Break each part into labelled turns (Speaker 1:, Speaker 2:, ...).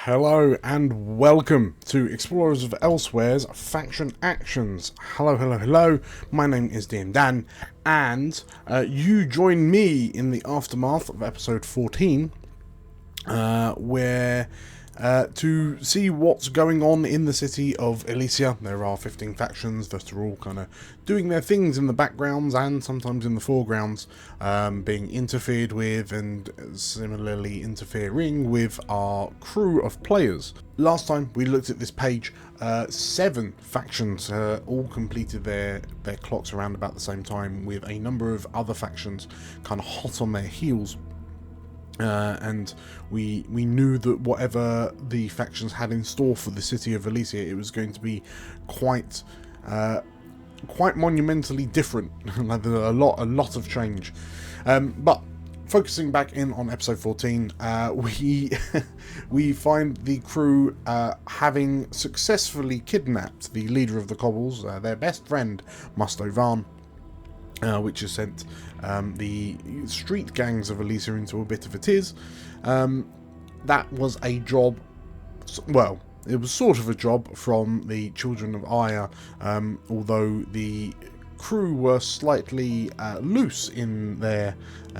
Speaker 1: Hello and welcome to Explorers of Elsewhere's Faction Actions. Hello. My name is Dan, and you join me in the aftermath of episode 14, where to see what's going on in the city of Elysia. There are 15 factions that are all kind of doing their things in the backgrounds and sometimes in the foregrounds, being interfered with and similarly interfering with our crew of players. Last time we looked at this page, 7 factions all completed their clocks around about the same time, with a number of other factions kind of hot on their heels. And we knew that whatever the factions had in store for the city of Elysia, it was going to be quite monumentally different. Like a lot of change. But focusing back in on episode 14, we find the crew having successfully kidnapped the leader of the Cobbles, their best friend Musto Varn. Which has sent the street gangs of Elysia into a bit of a tiz. That was a job, well, it was sort of a job from the Children of Aya, although the crew were slightly loose in their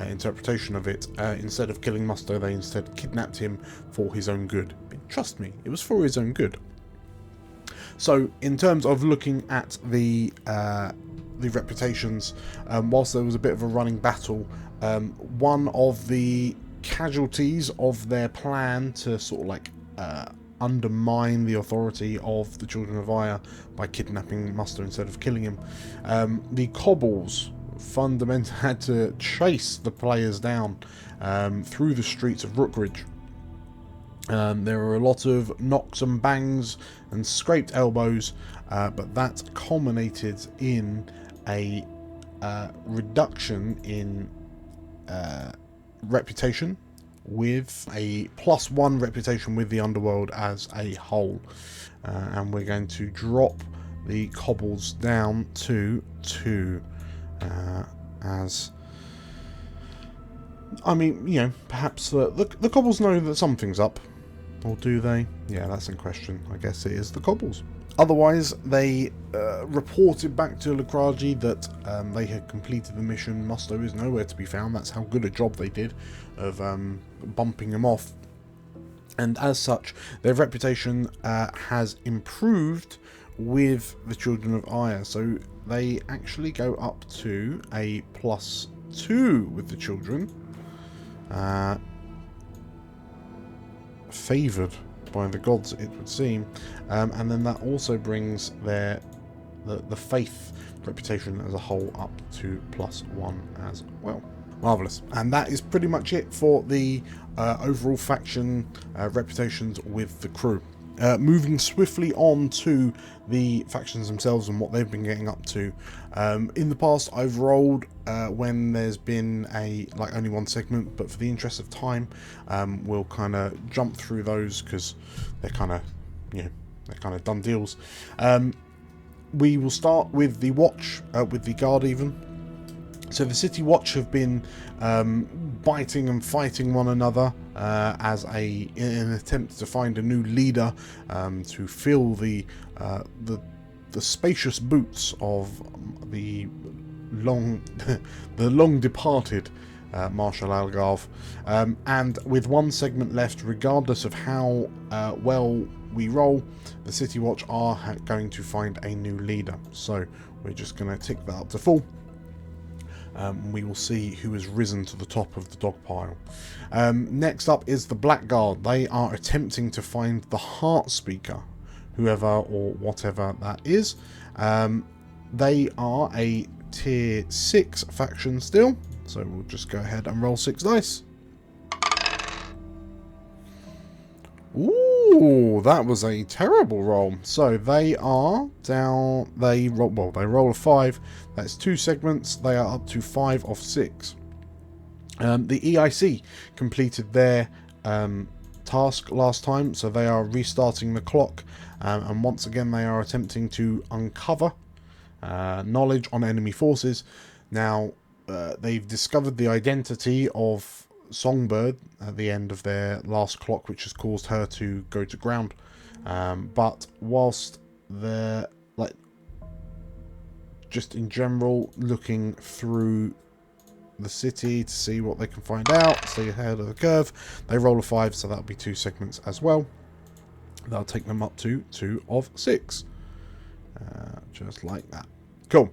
Speaker 1: interpretation of it. Instead of killing Musto, they instead kidnapped him for his own good. Trust me, it was for his own good. So, in terms of looking at the reputations, whilst there was a bit of a running battle, one of the casualties of their plan to sort of like undermine the authority of the Children of Aya by kidnapping Musto instead of killing him, the Cobbles fundamentally had to chase the players down through the streets of Rookridge. There were a lot of knocks and bangs and scraped elbows, but that culminated in a reduction in reputation, with a +1 reputation with the underworld as a whole. And we're going to drop the Cobbles down to 2, as... I mean, you know, perhaps the Cobbles know that something's up. Or do they? Yeah, that's in question. I guess it is the Cobbles. Otherwise, they reported back to Lukraji that they had completed the mission. Musto is nowhere to be found. That's how good a job they did of bumping him off. And as such, their reputation has improved with the Children of Aya. So they actually go up to a +2 with the children. Favoured by the gods, it would seem, and then that also brings the faith reputation as a whole up to +1 as well. Marvellous. And that is pretty much it for the overall faction reputations with the crew. Moving swiftly on to the factions themselves and what they've been getting up to. In the past, I've rolled when there's been only one segment, but for the interest of time, we'll kind of jump through those because they're kind of done deals. We will start with the Watch, with the Guard even. So the City Watch have been biting and fighting one another in an attempt to find a new leader to fill the spacious boots of the long departed Marshal Algarve. And with one segment left, regardless of how well we roll, the City Watch are going to find a new leader. So we're just going to tick that up to full. We will see who has risen to the top of the dog pile. Next up is the Blackguard. They are attempting to find the Heart Speaker, whoever or whatever that is. They are a tier 6 faction still, so we'll just go ahead and roll 6 dice. Ooh, that was a terrible roll. So they are down. They roll a 5. That's 2 segments. They are up to 5 of 6. The EIC completed their task last time, so they are restarting the clock, and once again they are attempting to uncover knowledge on enemy forces. Now they've discovered the identity of Songbird at the end of their last clock, which has caused her to go to ground. But whilst they're like just in general looking through the city to see what they can find out, stay ahead of the curve, they roll a 5, so that'll be 2 segments as well. That'll take them up to 2 of 6. Just like that. Cool.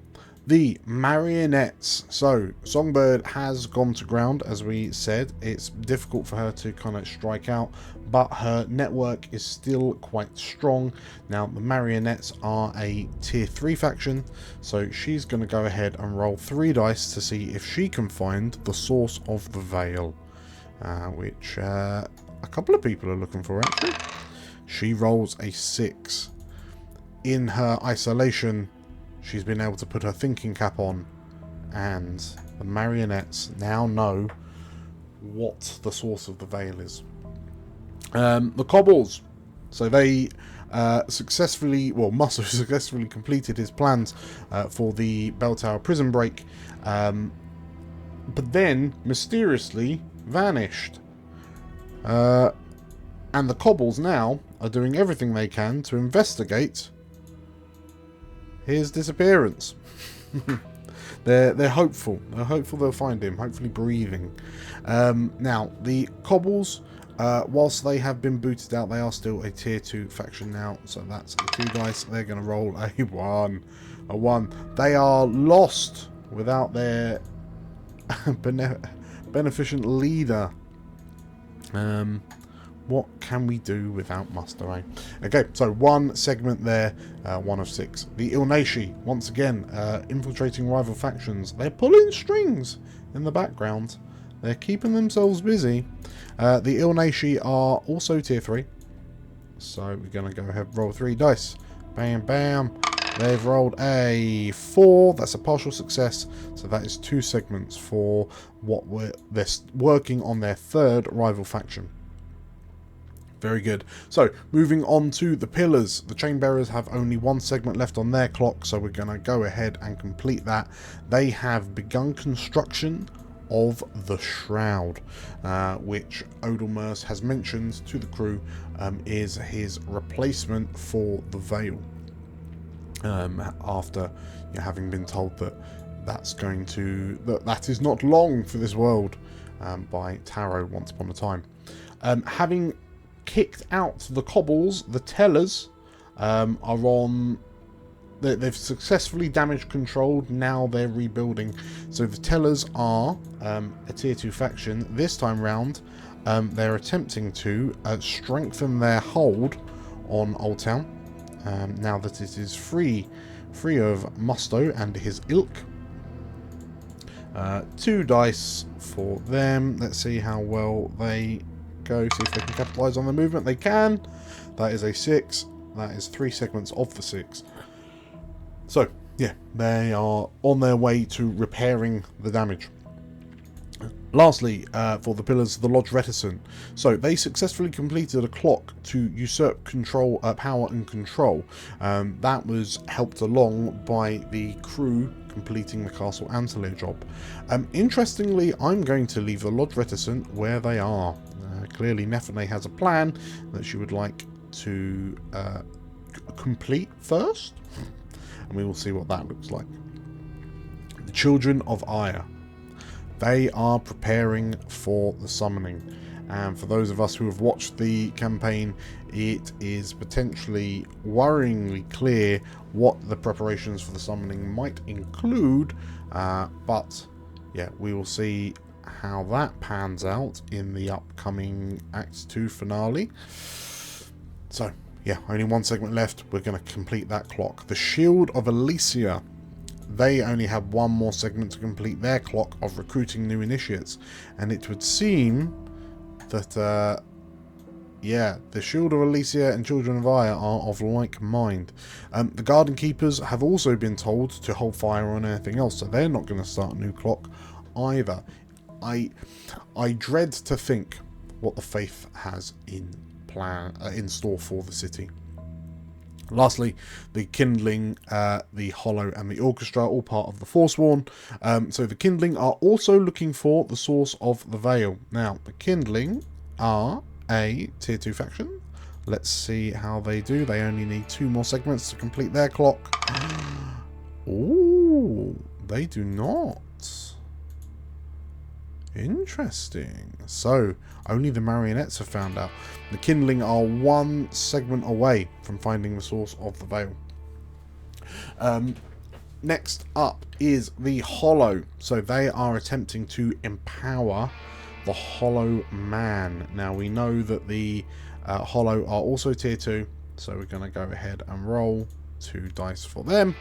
Speaker 1: The marionettes. So Songbird has gone to ground, as we said. It's difficult for her to kind of strike out, but her network is still quite strong. Now the marionettes are a tier 3 faction, so she's going to go ahead and roll 3 dice to see if she can find the source of the veil, which a couple of people are looking for actually. She rolls a 6. In her isolation, she's been able to put her thinking cap on, and the marionettes now know what the source of the veil is. The Cobbles. So they successfully, well, must have successfully completed his plans for the Bell Tower prison break, but then mysteriously vanished. And the Cobbles now are doing everything they can to investigate his disappearance. They're hopeful. They're hopeful they'll find him. Hopefully breathing. Now the Cobbles, whilst they have been booted out, they are still a tier 2 faction now. So that's 2 dice. They're going to roll a 1. A 1. They are lost without their beneficent leader. What can we do without Muster, eh? Okay, so 1 segment there, 1 of 6. The Ilnashi, once again, infiltrating rival factions. They're pulling strings in the background. They're keeping themselves busy. The Ilnashi are also tier 3. So we're going to go ahead and roll 3 dice. Bam, bam. They've rolled a 4. That's a partial success. So that is 2 segments for what they're working on their 3rd rival faction. Very good. So, moving on to the pillars. The Chainbearers have only 1 segment left on their clock, so we're going to go ahead and complete that. They have begun construction of the Shroud, which Odalmers has mentioned to the crew is his replacement for the Veil. After having been told that that is not long for this world by Tarot once upon a time. Having kicked out the Cobbles, the Tellers are on. They've successfully damage controlled. Now they're rebuilding. So the Tellers are a tier 2 faction. This time round, they're attempting to strengthen their hold on Old Town. Now that it is free of Musto and his ilk. 2 dice for them. Let's see how well they go, see if they can capitalise on the movement. They can. That is a 6. That is 3 segments of the 6. So yeah, they are on their way to repairing the damage. Lastly, for the pillars, the Lodge Reticent. So they successfully completed a clock to usurp control, power and control. That was helped along by the crew completing the Castle Antelope job. Interestingly, I'm going to leave the Lodge Reticent where they are. Clearly Nephene has a plan that she would like to complete first, and we will see what that looks like. The Children of Ire. They are preparing for the summoning, and for those of us who have watched the campaign, it is potentially worryingly clear what the preparations for the summoning might include, but yeah, we will see how that pans out in the upcoming Act 2 finale. So yeah, only 1 segment left. We're going to complete that clock. The Shield of Elysia. They only have 1 more segment to complete their clock of recruiting new initiates, and it would seem that yeah, the Shield of Elysia and Children of Ire are of like mind. The Garden Keepers have also been told to hold fire on anything else, so they're not going to start a new clock either. I dread to think what the Faith has in store for the city. Lastly, the Kindling, the Hollow, and the Orchestra, all part of the Forsworn. So the Kindling are also looking for the source of the Veil. Now, the Kindling are a tier 2 faction. Let's see how they do. They only need 2 more segments to complete their clock. Ooh, they do not. Interesting. So, only the marionettes have found out. The Kindling are 1 segment away from finding the source of the Veil. Next up is the Hollow. So they are attempting to empower the Hollow Man. Now we know that the Hollow are also tier 2. So we're going to go ahead and roll 2 dice for them.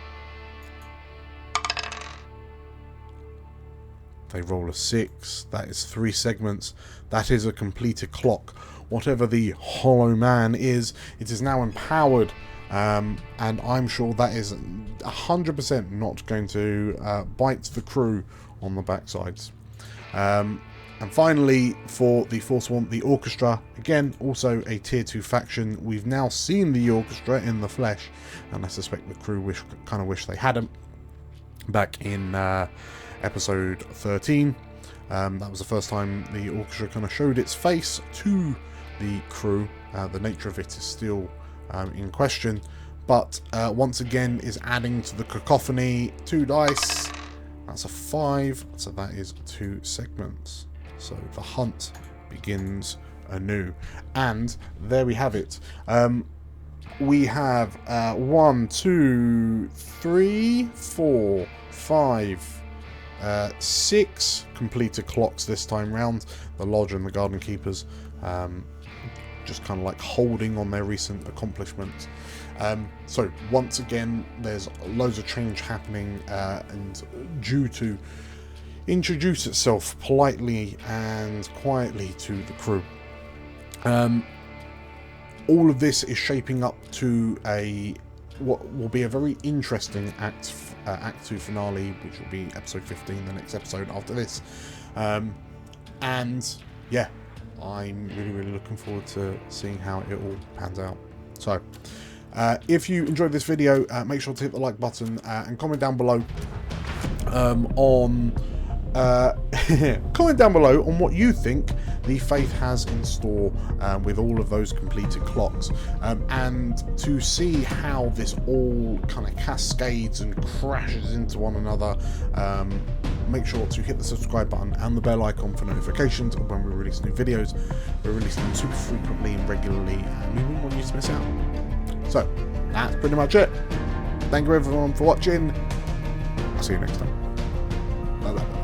Speaker 1: They roll a 6. That is 3 segments. That is a completed clock. Whatever the Hollow Man is, it is now empowered. And I'm sure that is 100% not going to bite the crew on the backsides. And finally, for the Forsworn, the Orchestra. Again, also a tier 2 faction. We've now seen the Orchestra in the flesh. And I suspect the crew kind of wish they hadn't. Back in episode 13. That was the first time the Orchestra kind of showed its face to the crew. The nature of it is still in question, but once again is adding to the cacophony. 2 dice, that's a 5, so that is 2 segments. So the hunt begins anew, and there we have it. We have 1, 2, 3, 4, 5, 6 completed clocks this time round. The Lodge and the Garden Keepers just kind of like holding on their recent accomplishments. So once again, there's loads of change happening, and due to introduce itself politely and quietly to the crew. All of this is shaping up to what will be a very interesting Act 2 finale, which will be episode 15, the next episode after this. And yeah, I'm really looking forward to seeing how it all pans out. So, if you enjoyed this video, make sure to hit the like button and comment down below comment down below on what you think the Faith has in store with all of those completed clocks, and to see how this all kind of cascades and crashes into one another. Make sure to hit the subscribe button and the bell icon for notifications of when we release new videos. We're releasing them super frequently and regularly, and we wouldn't want you to miss out. So that's pretty much it. Thank you everyone for watching. I'll see you next time. Bye bye.